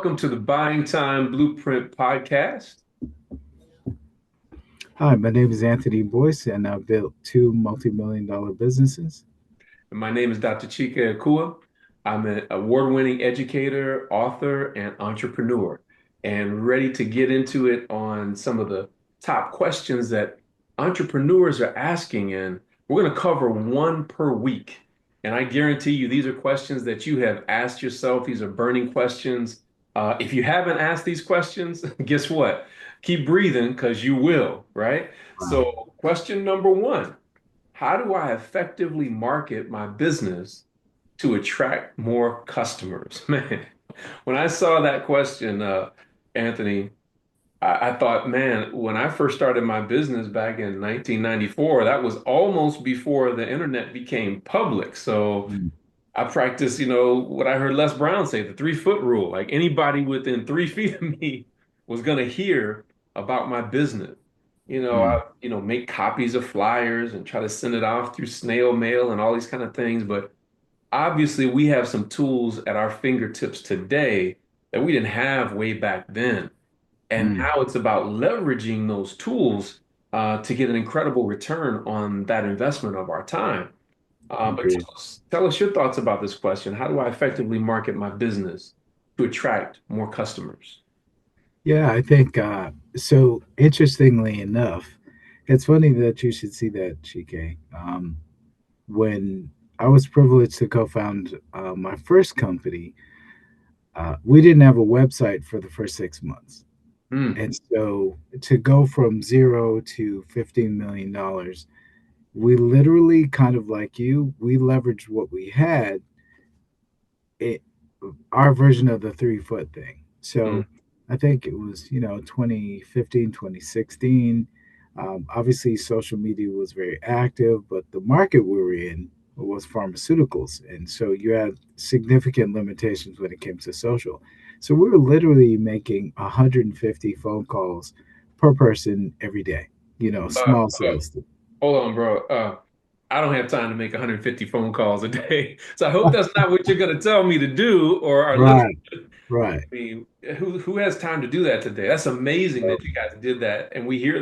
welcome to the Buying Time Blueprint podcast. Hi, my name is Anthony Boyce, and I've built two multi-million dollar businesses. And my name is Dr. Chike Akua. I'm an award-winning educator, author, and entrepreneur, and ready to get into it on some of the top questions that entrepreneurs are asking. And we're going to cover one per week. And I guarantee you, these are questions that you have asked yourself. These are burning questions. If you haven't asked these questions, guess what? Keep breathing because you will, right? Wow. So, question number one. How do I effectively market my business to attract more customers? Man, when I saw that question, Anthony, I thought, man, when I first started my business back in 1994, that was almost before the internet became public. So Mm. I practiced, what I heard Les Brown say, the 3 foot rule. Like anybody within 3 feet of me was going to hear about my business. Mm. Make copies of flyers and try to send it off through snail mail and all these kind of things. But obviously, we have some tools at our fingertips today that we didn't have way back then. And Mm. now it's about leveraging those tools to get an incredible return on that investment of our time. But Agreed. tell us your thoughts about this question. How do I effectively market my business to attract more customers? Yeah, I think so. Interestingly enough, it's funny that you should see that, Chike. When I was privileged to co-found my first company, we didn't have a website for the first 6 months, Hmm. and so to go from zero to $15 million, we literally kind of like you, we leveraged what we had it our version of the 3 foot thing. Hmm. So I think it was, 2015, 2016. Obviously, social media was very active, but the market we were in was pharmaceuticals. And so you had significant limitations when it came to social. So we were literally making 150 phone calls per person every day, Uh, small uh, sales. Hold on, bro. I don't have time to make 150 phone calls a day. So I hope that's not what you're going to tell me to do or our listeners. Right, right. I mean, who has time to do that today? That's amazing that you guys did that. And we hear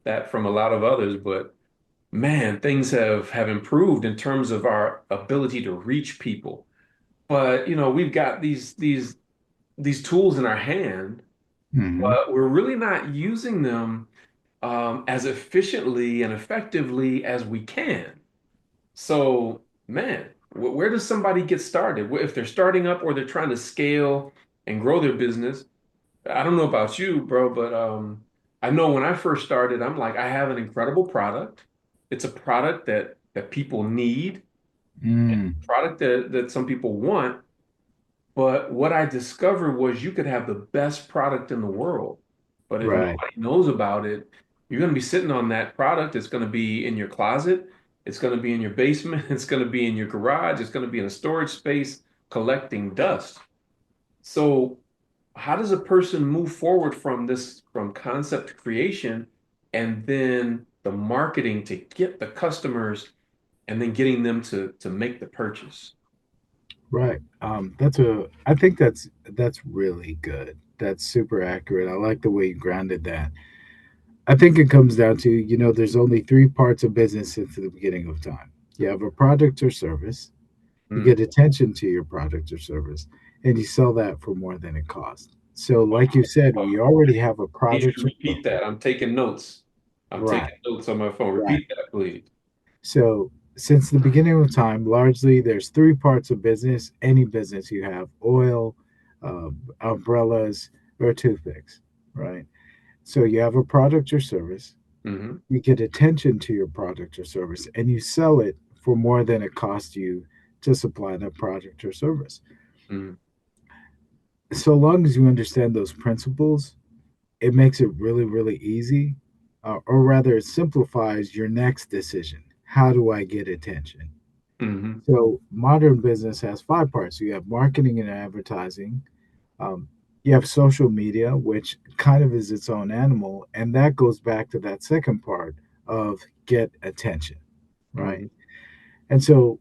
that from a lot of others, but man, things have improved in terms of our ability to reach people. But we've got these tools in our hand, Hmm. but we're really not using them as efficiently and effectively as we can. So, man, where does somebody get started? If they're starting up or they're trying to scale and grow their business, I don't know about you, bro, but I know when I first started, I'm like, I have an incredible product. It's a product that people need, Mm. product that some people want. But what I discovered was you could have the best product in the world, but if Right. nobody knows about it, you're going to be sitting on that product. It's going to be in your closet. It's going to be in your basement. It's going to be in your garage. It's going to be in a storage space collecting dust. So, how does a person move forward from concept creation and then the marketing to get the customers and then getting them to make the purchase? Right. I think that's really good. That's super accurate. I like the way you grounded that. I think it comes down to, there's only three parts of business since the beginning of time. You have a product or service, you Mm. get attention to your product or service, and you sell that for more than it costs. So, like you said, we already have a Need you product to or repeat service. that. I'm taking notes. I'm Right, taking notes on my phone. right. Repeat that, please. So, since the beginning of time, largely there's three parts of business. Any business you have: oil, umbrellas, or toothpicks, right? So you have a product or service, Hmm. you get attention to your product or service, and you sell it for more than it costs you to supply that product or service. Hmm. So long as you understand those principles, it makes it really, really easy, or rather, it simplifies your next decision. How do I get attention? Hmm. So modern business has five parts. You have marketing and advertising. Um, you have social media, which kind of is its own animal, and that goes back to that second part of get attention, right? Hmm. And so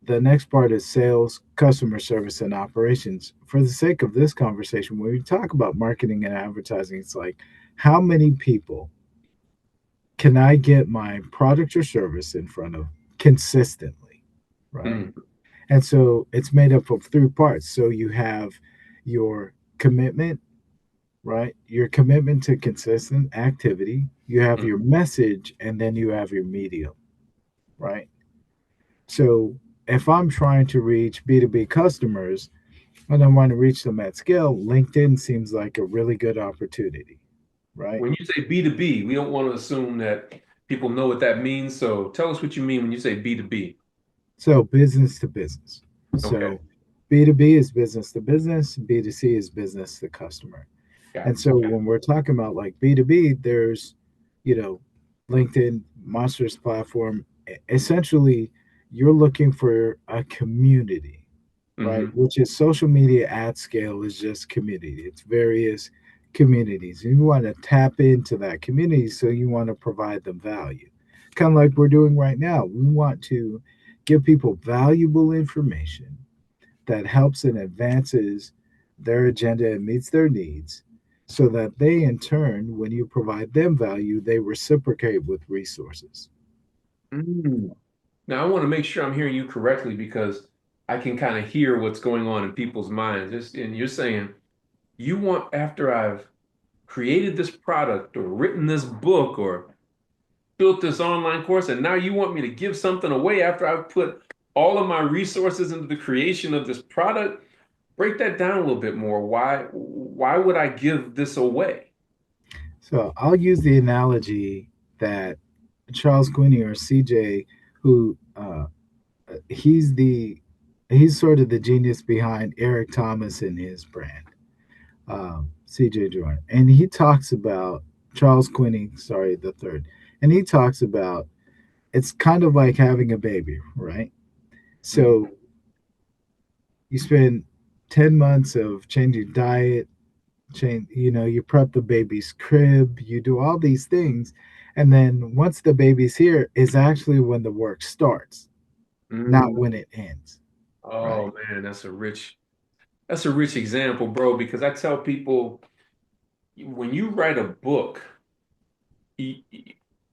the next part is sales, customer service, and operations. For the sake of this conversation, when we talk about marketing and advertising, it's like, how many people can I get my product or service in front of consistently, right? Mm, And so it's made up of three parts. So you have your commitment, right? Your commitment to consistent activity, you have your mm. message, and then you have your medium, right? So if I'm trying to reach B2B customers and I want to reach them at scale, LinkedIn seems like a really good opportunity, right? When you say B2B, we don't want to assume that people know what that means. So tell us what you mean when you say B2B. So business to business. Okay, So B2B is business to business, B2C is business to customer. got And it. so Got when we're talking about like B2B, there's, you know, LinkedIn, Monsters platform. Essentially, you're looking for a community, it. right? Hmm. Which is social media at scale is just community. It's various communities. And you want to tap into that community, so you want to provide them value. Kind of like we're doing right now. We want to give people valuable information that helps and advances their agenda and meets their needs, so that they, in turn, when you provide them value, they reciprocate with resources. Mm. Now, I want to make sure I'm hearing you correctly because I can kind of hear what's going on in people's minds. And you're saying you want, after I've created this product or written this book or built this online course, and now you want me to give something away after I've put all of my resources into the creation of this product. Break that down a little bit more. Why would I give this away? So I'll use the analogy that Charles Quinney, or CJ, who he's the he's sort of the genius behind Eric Thomas and his brand, CJ Jordan, and he talks about Charles Quinney, sorry, the third, and he talks about it's kind of like having a baby, right? Mhm. So you spend 10 months of changing diet, you prep the baby's crib, you do all these things, and then once the baby's here is actually when the work starts, not Mm. when it ends, Oh right? man, that's a rich example, bro, because I tell people when you write a book, you,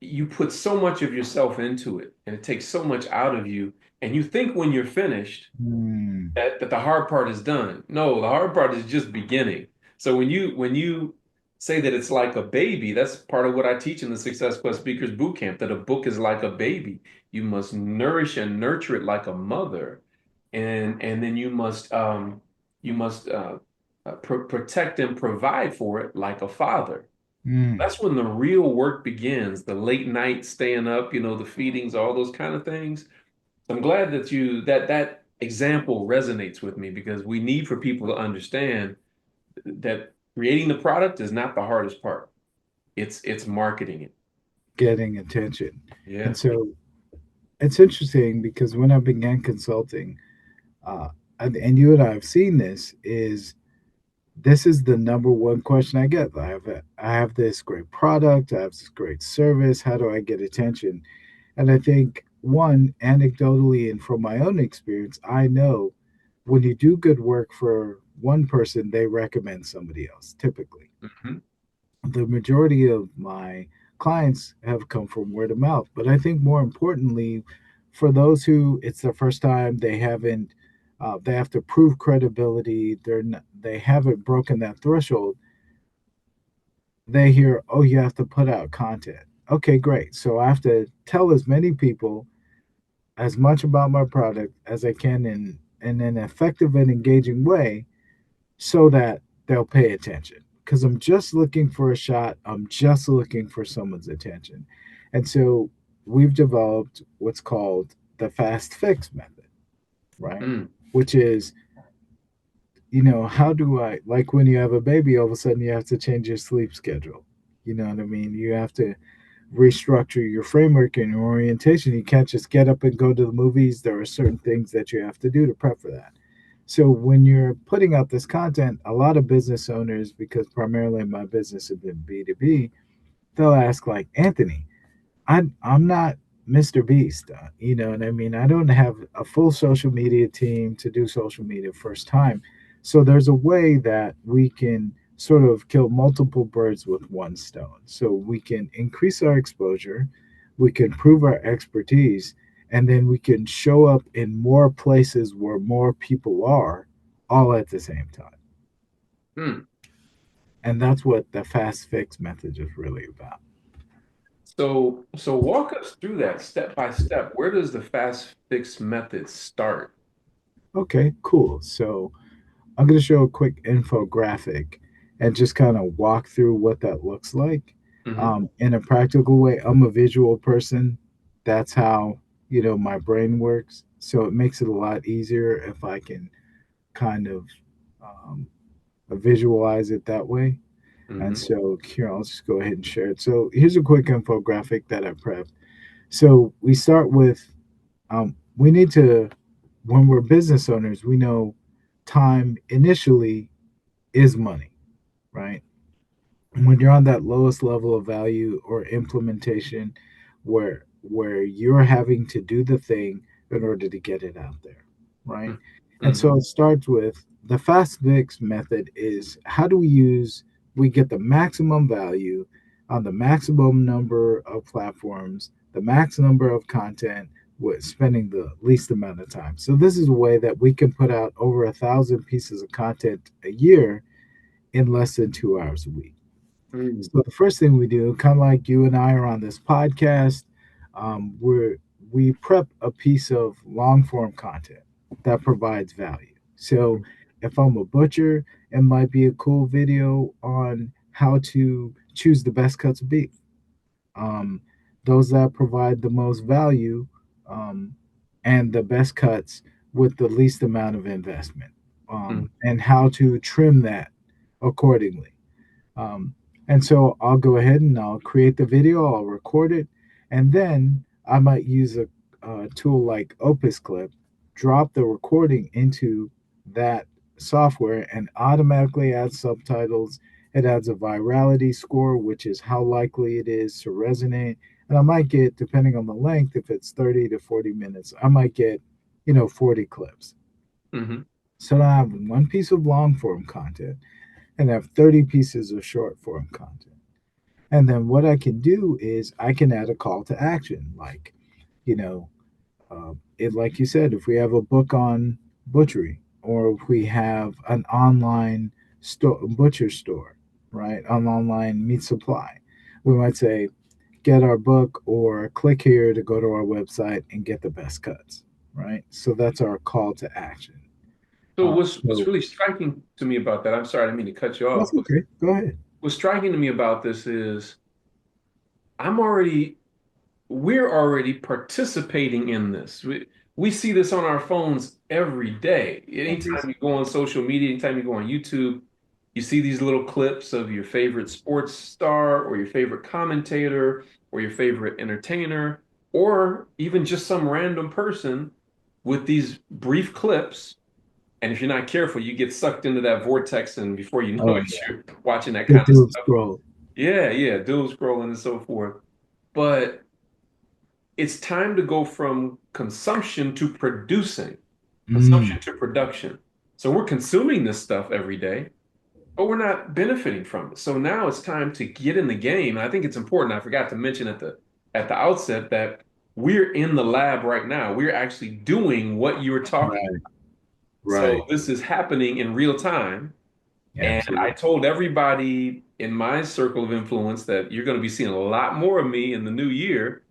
you put so much of yourself into it and it takes so much out of you. And you think when you're finished Hmm. that the hard part is done. No, the hard part is just beginning. So when you say that it's like a baby, that's part of what I teach in the Success Quest Speakers Bootcamp, that a book is like a baby. You must nourish and nurture it like a mother. And then you must protect and provide for it like a father. Hmm. That's when the real work begins, the late night staying up, the feedings, all those kind of things. So I'm glad that that example resonates with me because we need for people to understand that creating the product is not the hardest part. It's marketing it. Getting attention. Yeah. And so it's interesting because when I began consulting, uh, and you and I have seen this is the number one question I get. I have this great product, I have this great service. How do I get attention? And I think, one, anecdotally and from my own experience, I know when you do good work for one person, they recommend somebody else, typically. Hmm. The majority of my clients have come from word of mouth. But I think more importantly, for those who it's their first time, they have to prove credibility. They haven't broken that threshold. They hear, oh, you have to put out content. Okay, great. So I have to tell as many people as much about my product as I can in an effective and engaging way, so that they'll pay attention. Because I'm just looking for a shot, I'm just looking for someone's attention. And so we've developed what's called the fast fix method, right? Mm. Which is, how do I, like when you have a baby, all of a sudden you have to change your sleep schedule. You know what I mean? You have to restructure your framework and your orientation. You can't just get up and go to the movies. There are certain things that you have to do to prep for that. So when you're putting out this content, a lot of business owners, because primarily my business has been B2B, they'll ask like, Anthony, I'm not MrBeast. You know what I mean? I don't have a full social media team to do social media first time. So there's a way that we can sort of kill multiple birds with one stone. So we can increase our exposure, we can prove our expertise, and then we can show up in more places where more people are all at the same time. Hmm. And that's what the fast fix method is really about. So walk us through that step by step. Where does the fast fix method start? Okay, cool. So I'm going to show a quick infographic and just kind of walk through what that looks like Hmm. in a practical way. I'm a visual person. That's how, my brain works. So it makes it a lot easier if I can kind of um, visualize it that way. And Hmm. so here, I'll just go ahead and share it. So here's a quick infographic that I prepped. So we start with we need to, when we're business owners, we know time initially is money, right? When you're on that lowest level of value or implementation where you're having to do the thing in order to get it out there, right? And Hmm. so it starts with the fast fix method is how do we get the maximum value on the maximum number of platforms, the max number of content with spending the least amount of time. So this is a way that we can put out over 1,000 pieces of content a year in less than 2 hours a week. Hmm. So the first thing we do, kind of like you and I are on this podcast, we prep a piece of long form content that provides value. So if I'm a butcher, it might be a cool video on how to choose the best cuts of beef. Um, those that provide the most value um, and the best cuts with the least amount of investment, Hmm. and how to trim that accordingly. Um, and so I'll go ahead and I'll create the video, I'll record it, and then I might use a tool like Opus Clip, drop the recording into that software, and automatically add subtitles. It adds a virality score, which is how likely it is to resonate. And I might get, depending on the length, if it's 30 to 40 minutes, I might get, 40 clips. Hmm. So now I have one piece of long form content and have 30 pieces of short form content. And then what I can do is I can add a call to action, like, you know, like you said, if we have a book on butchery, or if we have an online butcher store, right, an online meat supply, we might say, get our book or click here to go to our website and get the best cuts, right? So that's our call to action. So what's So really striking to me about that, I'm sorry, I didn't mean to cut you that's off, but okay. Go ahead. what's striking to me about this is I'm already we're already participating in this. We see this on our phones every day. Anytime you go on social media, anytime you go on YouTube, you see these little clips of your favorite sports star or your favorite commentator or your favorite entertainer or even just some random person with these brief clips. And if you're not careful, you get sucked into that vortex, and before you know Oh it, yeah, you're watching that the kind of doom stuff. scroll. Yeah, yeah, doom scrolling and so forth. But it's time to go from consumption to producing, Mm, consumption to production. So we're consuming this stuff every day, but we're not benefiting from it. So now it's time to get in the game. And I think it's important. I forgot to mention at the outset that we're in the lab right now. We're actually doing what you were talking. right, So right. this is happening in real time. And I Absolutely. told everybody in my circle of influence that you're going to be seeing a lot more of me in the new year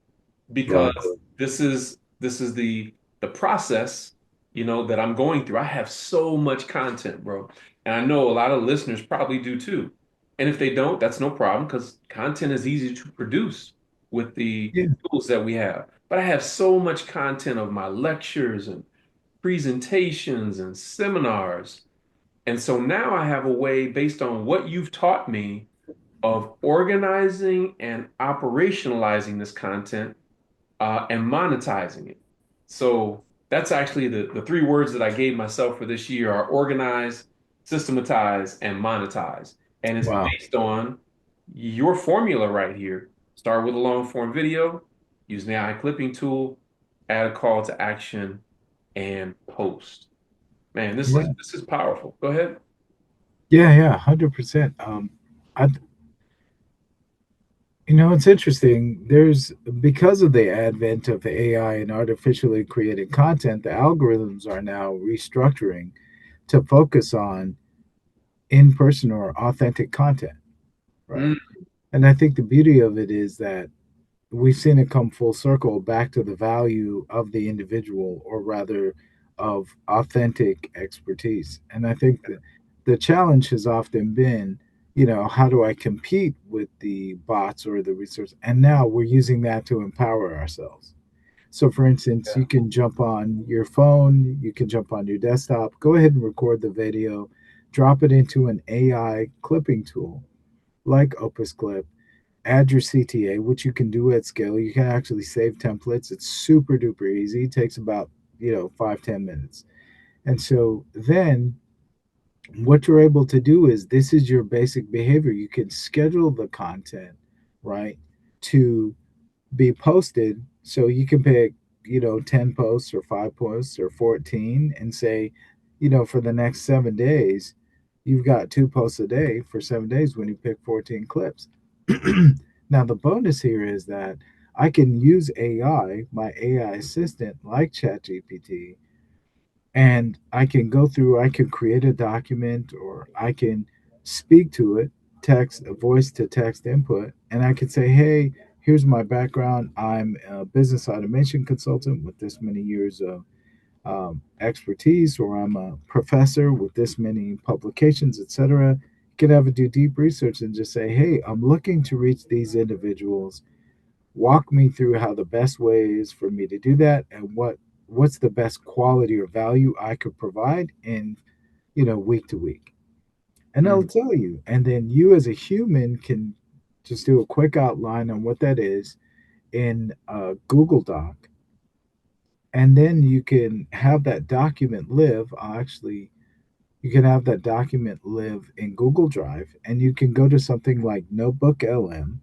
because Love it. this is the process, that I'm going through. I have so much content, bro. And I know a lot of listeners probably do too. And if they don't, that's no problem because content is easy to produce with the Yeah. tools that we have. But I have so much content of my lectures and presentations and seminars. And so now I have a way based on what you've taught me of organizing and operationalizing this content and monetizing it. So that's actually the three words that I gave myself for this year are organize, systematize, and monetize. And it's Wow. based on your formula right here. Start with a long form video, use an AI clipping tool, add a call to action, and post. Man, this is Yeah. this is powerful. Go ahead. Yeah, 100%. I, it's interesting. There's because of the advent of AI and artificially created content, the algorithms are now restructuring to focus on in-person or authentic content, Mm, right? And I think the beauty of it is that we've seen it come full circle back to the value of the individual, or rather of authentic expertise. And I think that the challenge has often been, how do I compete with the bots or the research? And now we're using that to empower ourselves. So, for instance, yeah. you can jump on your phone, you can jump on your desktop, go ahead and record the video, drop it into an AI clipping tool like Opus Clip, add your CTA, which you can do at scale. You can actually save templates. It's super duper easy. It takes about, 5-10 minutes. And so then what you're able to do is this is your basic behavior. You can schedule the content, right, to be posted. So you can pick, 10 posts or 5 posts or 14 and say, for the next 7 days, you've got 2 posts a day for 7 days when you pick 14 clips. Now, the bonus here is that I can use AI, my AI assistant like ChatGPT, and I can go through, I can create a document or I can speak to it, text, a voice to text input, and I can say, hey, here's my background. I'm a business automation consultant with this many years of expertise, or I'm a professor with this many publications, etc. You can have it do deep research and just say, hey, I'm looking to reach these individuals. Walk me through how the best way is for me to do that, and what's the best quality or value I could provide in, week to week. And they'll Mm. tell you. And then you as a human can just do a quick outline on what that is in a Google Doc. And then you can have that document live. Actually, you can have that document live in Google Drive, and you can go to something like NotebookLM,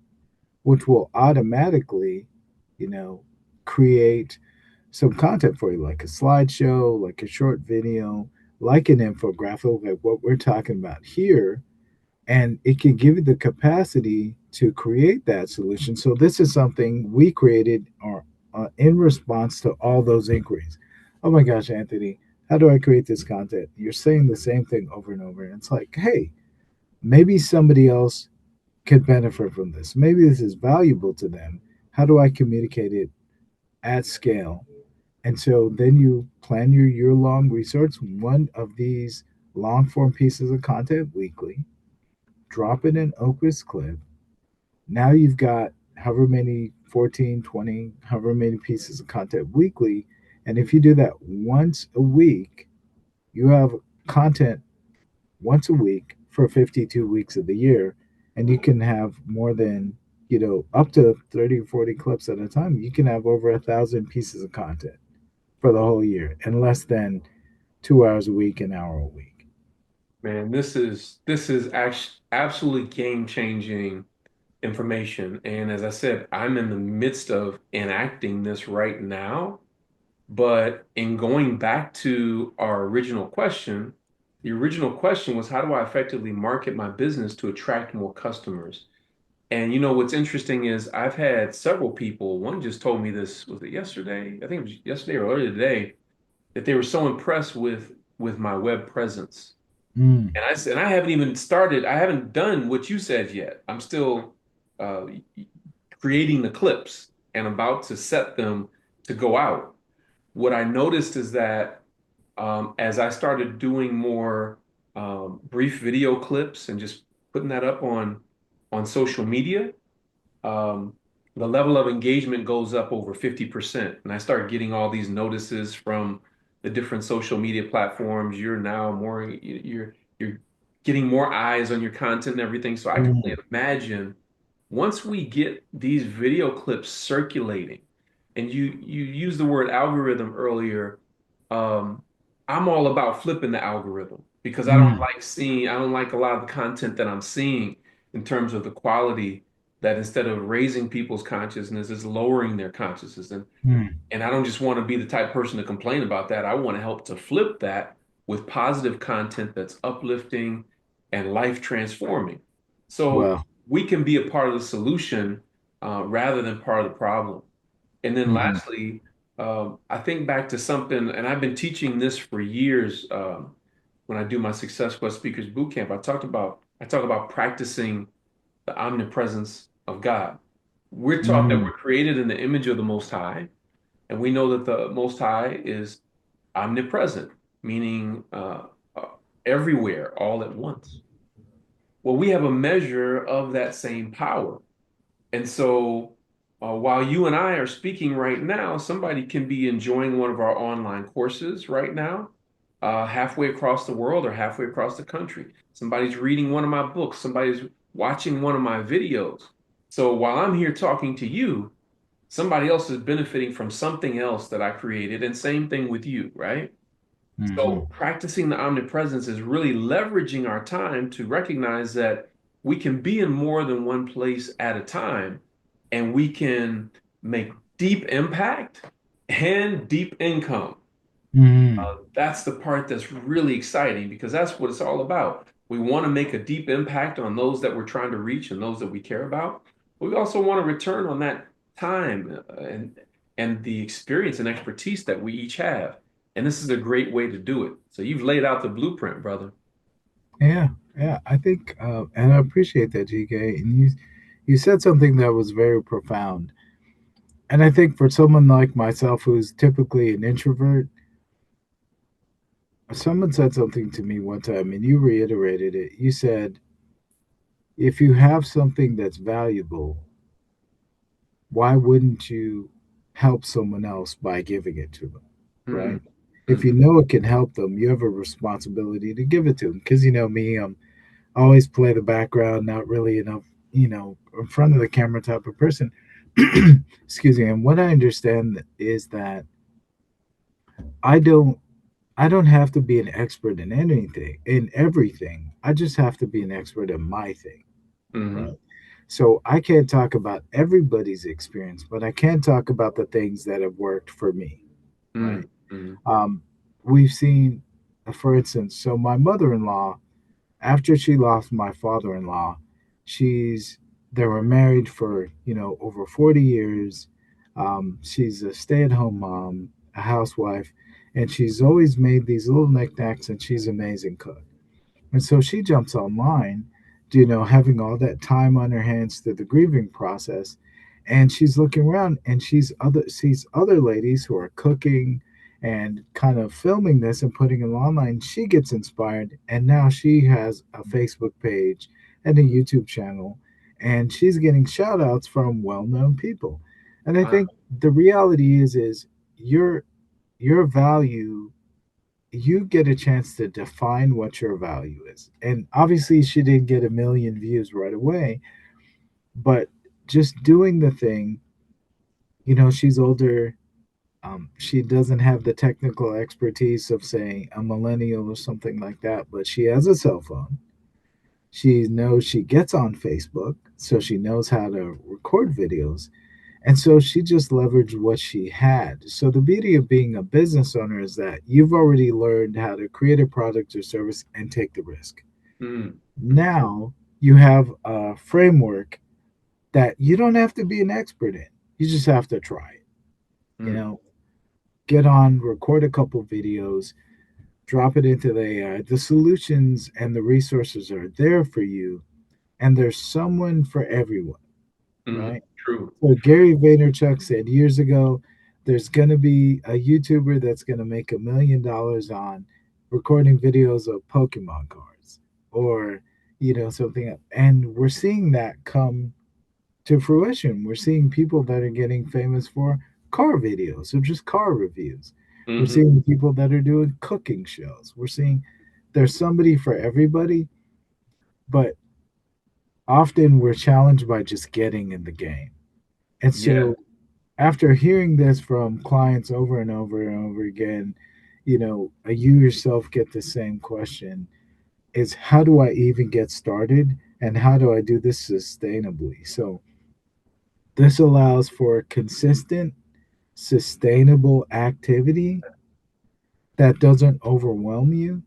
which will automatically, you know, create some content for you, like a slideshow, like a short video, like an infographic, like what we're talking about here. And it can give you the capacity to create that solution. So this is something we created or in response to all those inquiries. Oh my gosh, Anthony, how do I create this content? You're saying the same thing over and over. And it's like, hey, maybe somebody else could benefit from this. Maybe this is valuable to them. How do I communicate it at scale? And so then you plan your year long research, one of these long form pieces of content weekly, drop it in Opus Clip. Now you've got however many 14, 20, however many pieces of content weekly. And if you do that once a week, you have content once a week for 52 weeks of the year. And you can have more than, up to 30 or 40 clips at a time. You can have over 1,000 pieces of content for the whole year in less than 2 hours a week, an hour a week. Man, this is actually absolutely game-changing information. And as I said, I'm in the midst of enacting this right now. But in going back to our original question, the original question was, how do I effectively market my business to attract more customers? And what's interesting is I've had several people, one just told me this, was it yesterday? I think it was yesterday or earlier today, that they were so impressed with my web presence. Mm, And I said, I haven't even started, I haven't done what you said yet. I'm still uh, creating the clips and about to set them to go out. What I noticed is that as I started doing more brief video clips and just putting that up on social media, um, the level of engagement goes up over 50%. And I start getting all these notices from the different social media platforms. You're now more, you're getting more eyes on your content and everything. So I can mm, only imagine once we get these video clips circulating, and you used the word algorithm earlier, um, I'm all about flipping the algorithm because mm, I don't like a lot of the content that I'm seeing in terms of the quality. that instead of raising people's consciousness, it's lowering their consciousness. Mm. And I don't just want to be the type of person to complain about that. I want to help to flip that with positive content that's uplifting and life transforming. So Well. we can be a part of the solution rather than part of the problem. And then Hmm. lastly, I think back to something, and I've been teaching this for years when I do my Success Quest Speakers Bootcamp. I talk about practicing the omnipresence of God. We're taught that Mm. we're created in the image of the Most High, and we know that the Most High is omnipresent, meaning uh, everywhere, all at once. Well, we have a measure of that same power. And so while you and I are speaking right now, somebody can be enjoying one of our online courses right now, halfway across the world or halfway across the country. Somebody's reading one of my books, somebody's watching one of my videos. So while I'm here talking to you, somebody else is benefiting from something else that I created, and same thing with you, right? Hmm. So practicing the omnipresence is really leveraging our time to recognize that we can be in more than one place at a time, and we can make deep impact and deep income. Hmm. That's the part that's really exciting because that's what it's all about. We want to make a deep impact on those that we're trying to reach and those that we care about. But we also want to return on that time and the experience and expertise that we each have. And this is a great way to do it. So you've laid out the blueprint, brother. Yeah, yeah. I think, and I appreciate that, GK. And you said something that was very profound. And I think for someone like myself, who's typically an introvert, someone said something to me one time, and you reiterated it. You said, if you have something that's valuable, why wouldn't you help someone else by giving it to them? Mm, Right? If you know it can help them, you have a responsibility to give it to them. Because you know me, I always play the background, not really enough, in front of the camera type of person. Excuse me. And what I understand is that I don't I don't have to be an expert in anything, in everything. I just have to be an expert in my thing, mm, right? So I can't talk about everybody's experience, but I can talk about the things that have worked for me, mm, right? mm, Um, we've seen, for instance, so my mother-in-law, after she lost my father-in-law, she's they were married for over 40 years. She's a stay-at-home mom, a housewife, and she's always made these little knickknacks, and she's an amazing cook. And so she jumps online, having all that time on her hands through the grieving process. And she's looking around and sees other ladies who are cooking and kind of filming this and putting it online. She gets inspired and now she has a Facebook page and a YouTube channel and she's getting shout outs from well-known people. And I wow. think the reality is your value, you get a chance to define what your value is. And obviously, she didn't get a million views right away, but just doing the thing, she's older. She doesn't have the technical expertise of, say, a millennial or something like that, but she has a cell phone. She knows she gets on Facebook, so she knows how to record videos. And so she just leveraged what she had. So the beauty of being a business owner is that you've already learned how to create a product or service and take the risk. Mm, mm, Now you have a framework that you don't have to be an expert in. You just have to try it. You mm, know, get on, record a couple videos, drop it into the AI. The solutions and the resources are there for you, and there's someone for everyone, right? true. So Gary Vaynerchuk said years ago, there's going to be a YouTuber that's going to make $1 million on recording videos of Pokemon cards or, something else. And we're seeing that come to fruition. We're seeing people that are getting famous for car videos or just car reviews. We're Hmm. seeing people that are doing cooking shows. We're seeing there's somebody for everybody, but often we're challenged by just getting in the game. And Yeah. so after hearing this from clients over and over and over again, you yourself get the same question is how do I even get started and how do I do this sustainably? So This allows for consistent, sustainable activity that doesn't overwhelm you,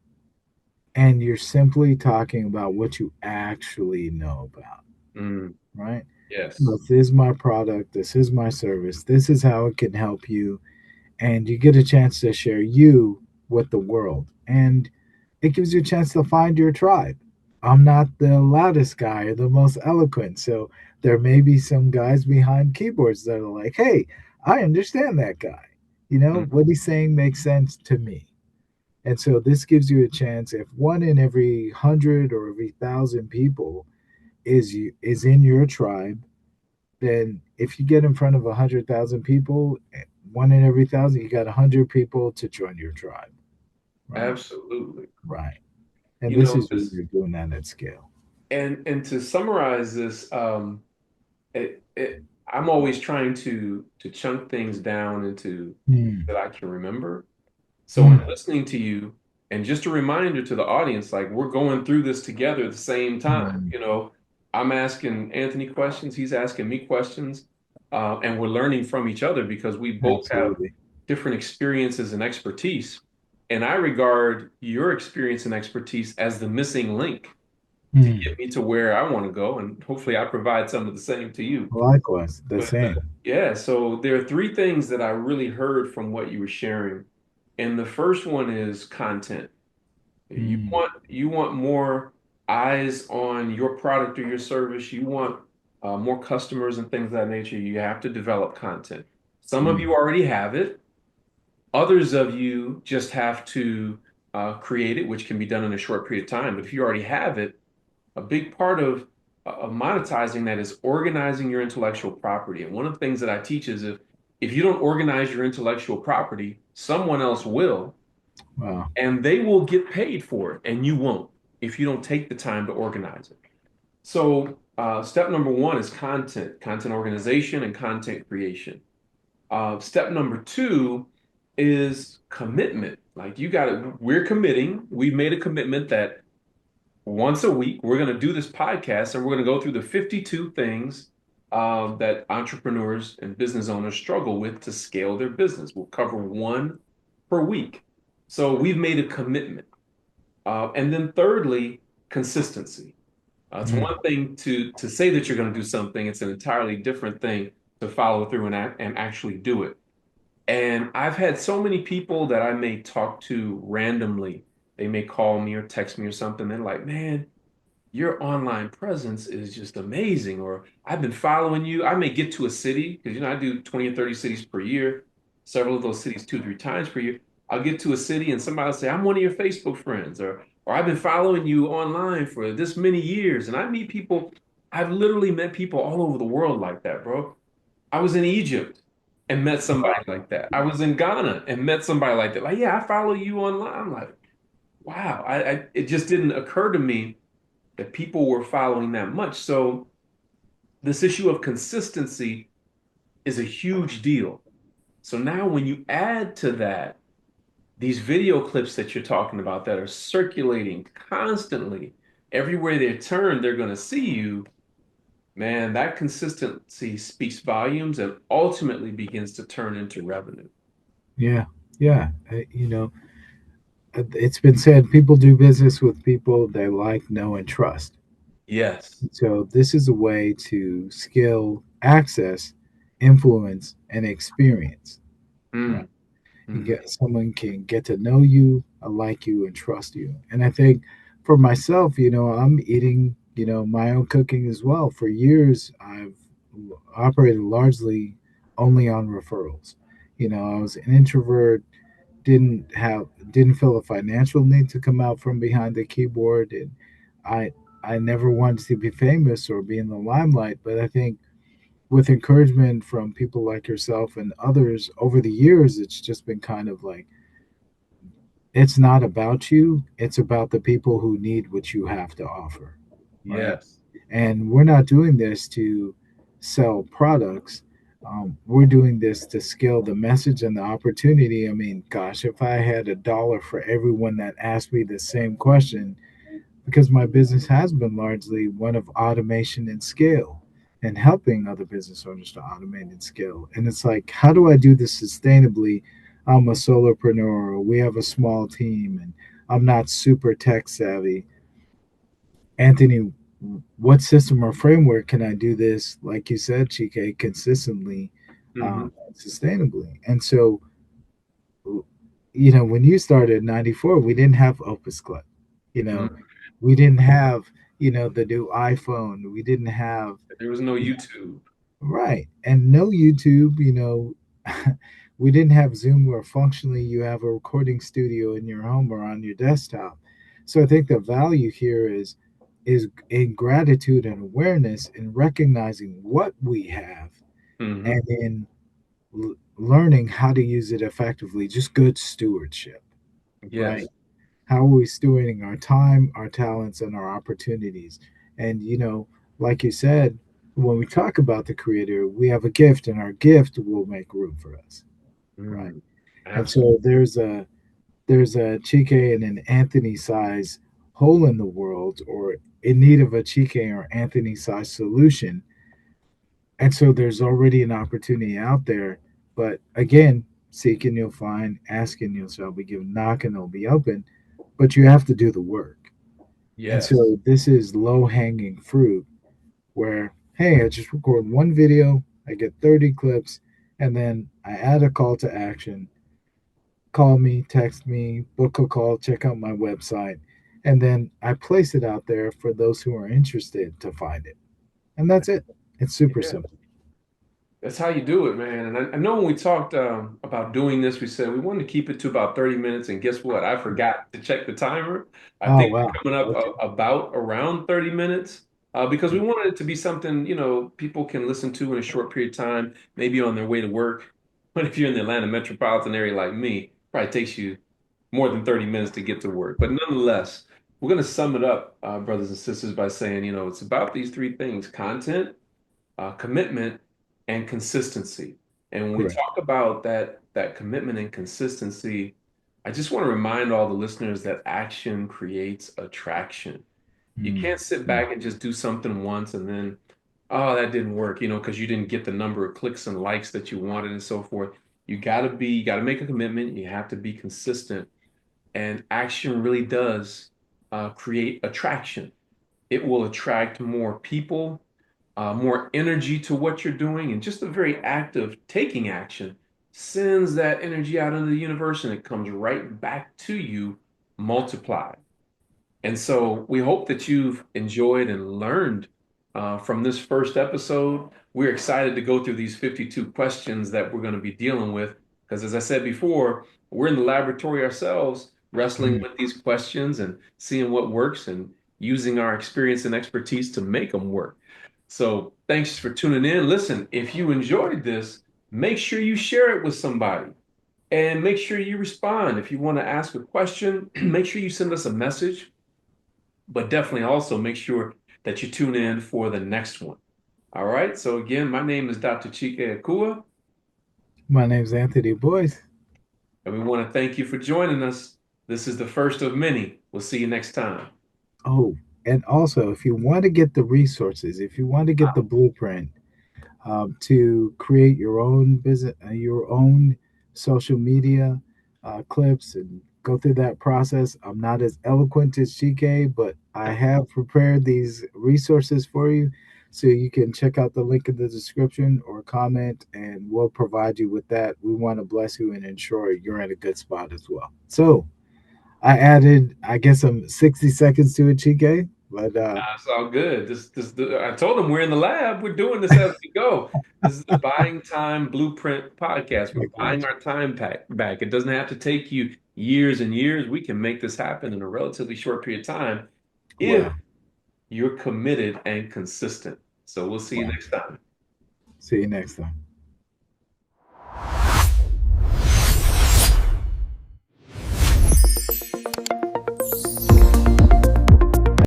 and you're simply talking about what you actually know about, Mm, right? yes. This is my product, this is my service, this is how it can help you, and you get a chance to share you with the world. And it gives you a chance to find your tribe. I'm not the loudest guy or the most eloquent. So there may be some guys behind keyboards that are like, hey, I understand that guy. You know, Mm, what he's saying makes sense to me. And so this gives you a chance if one in every 100 or every 1,000 people is in your tribe, then if you get in front of 100,000 people, one in every 1,000, you got 100 people to join your tribe, right? absolutely. Right. And You this know, is where you're doing that at scale. and to summarize this, I'm always trying to chunk things down into Mm, that I can remember. So in mm, listening to you, and just a reminder to the audience, like we're going through this together at the same time. mm. I'm asking Anthony questions, he's asking me questions, and we're learning from each other because we both have Absolutely. different experiences and expertise. And I regard your experience and expertise as the missing link to Mm. get me to where I want to go, and hopefully I provide some of the same to you. Likewise, the But same. yeah, so there are three things that I really heard from what you were sharing. And the first one is content. Mm, You want more eyes on your product or your service. You want more customers and things of that nature. You have to develop content. Some of mm. you already have it. Others of you just have to create it, which can be done in a short period of time. But if you already have it, a big part of monetizing that is organizing your intellectual property. And one of the things that I teach is if you don't organize your intellectual property, someone else will, Wow. and they will get paid for it, and you won't if you don't take the time to organize it. So, step number one is content organization, and content creation. Step number two is commitment. Like you got to, we're committing. We've made a commitment that once a week, we're going to do this podcast and we're going to go through the 52 things that entrepreneurs and business owners struggle with to scale their business. We'll cover one per week. So we've made a commitment. And then thirdly, consistency. It's Mm. one thing to say that you're going to do something. It's an entirely different thing to follow through and actually do it. And I've had so many people that I may talk to randomly. They may call me or text me or something. They're like, man, your online presence is just amazing. Or I've been following you. I may get to a city because I do 20 or 30 cities per year, several of those cities two or three times per year. I'll get to a city and somebody will say, I'm one of your Facebook friends, or I've been following you online for this many years. And I meet people, I've literally met people all over the world like that, bro. I was in Egypt and met somebody like that. I was in Ghana and met somebody like that. Like, yeah, I follow you online. I'm like, wow. It just didn't occur to me that people were following that much. So this issue of consistency is a huge deal. So now when you add to that these video clips that you're talking about that are circulating constantly, everywhere they turn, they're going to see you. Man, that consistency speaks volumes and ultimately begins to turn into revenue. Yeah. Yeah. It's been said people do business with people they like, know, and trust. Yes. So this is a way to scale access, influence, and experience. Right. Mm, You mhm. get someone can get to know you, like you, and trust you. And I think for myself, I'm eating, my own cooking as well. For years, I've operated largely only on referrals. I was an introvert, didn't feel a financial need to come out from behind the keyboard, and I I never wanted to be famous or be in the limelight. But I think with encouragement from people like yourself and others over the years, it's just been kind of like it's not about you, it's about the people who need what you have to offer, right? Yes. And we're not doing this to sell products. We're doing this to scale the message and the opportunity. I mean, gosh, if I had $1 for everyone that asked me the same question, because my business has been largely one of automation and scale. and helping other business owners to automate and scale. And it's like, how do I do this sustainably? I'm a solopreneur, or we have a small team, and I'm not super tech savvy. Anthony, what system or framework can I do this, like you said, Chike, consistently, Hmm. and sustainably? And so, when you started in '94, we didn't have Opus Clip. You know, Hmm. we didn't have, the new iPhone. We didn't have, There was no you YouTube. right. And no YouTube, we didn't have Zoom where functionally you have a recording studio in your home or on your desktop. So I think the value here is in gratitude and awareness in recognizing what we have Hmm. and in learning how to use it effectively, just good stewardship, right? Yes. How are we stewarding our time, our talents, and our opportunities? And, like you said, when we talk about the creator, we have a gift, and our gift will make room for us, right? Mm. And so Absolutely. there's a Chike and an Anthony size hole in the world, or in need of a Chike or Anthony size solution. And so there's already an opportunity out there. But again, seek and you'll find, ask and you shall be given, knock and it'll be open. But you have to do the work. And Yes. so this is low hanging fruit where, hey, I just record one video, I get 30 clips, and then I add a call to action. Call me, text me, book a call, check out my website. And then I place it out there for those who are interested to find it. And that's it. It's super Yeah. simple. That's how you do it, man. And I know when we talked about doing this, we said we wanted to keep it to about 30 minutes. And guess what? I forgot to check the timer. I Oh, think wow. we're coming up Okay. about around 30 minutes because we wanted it to be something, people can listen to in a short period of time, maybe on their way to work. But if you're in the Atlanta metropolitan area like me, probably takes you more than 30 minutes to get to work. But nonetheless, we're going to sum it up, brothers and sisters, by saying, it's about these three things: content, commitment, and consistency. And when we Correct. talk about that commitment and consistency, I just want to remind all the listeners that action creates attraction. You Mm, can't sit mm. back and just do something once and then, oh, that didn't work, because you didn't get the number of clicks and likes that you wanted and so forth. You got to make a commitment. You have to be consistent. And action really does create attraction. It will attract more people, more energy to what you're doing, and just the very act of taking action sends that energy out into the universe and it comes right back to you multiplied. And so we hope that you've enjoyed and learned from this first episode. We're excited to go through these 52 questions that we're going to be dealing with because, as I said before, we're in the laboratory ourselves, wrestling Mm. with these questions and seeing what works and using our experience and expertise to make them work. So, thanks for tuning in. Listen, if you enjoyed this, make sure you share it with somebody and make sure you respond. If you want to ask a question, make sure you send us a message, but definitely also make sure that you tune in for the next one. All right. So again, my name is Dr. Chike Akua, My name's Anthony Boyce. and we want to thank you for joining us. This is the first of many. We'll see you next time. Oh, and also, if you want to get the resources, if you want to get the blueprint, to create your own business, your own social media clips, and go through that process. I'm not as eloquent as Chike, but I have prepared these resources for you. So you can check out the link in the description or comment, and we'll provide you with that. We want to bless you and ensure you're in a good spot as well. So I added, I guess, some 60 seconds to it, Chike, but It's all good. I told them we're in the lab. We're doing this as we go. This is the Buying Time Blueprint podcast. I We're buying got our time back. It doesn't have to take you years and years. We can make this happen in a relatively short period of time you. if Wow. you're committed and consistent. So we'll see you Wow. next time. See you next time.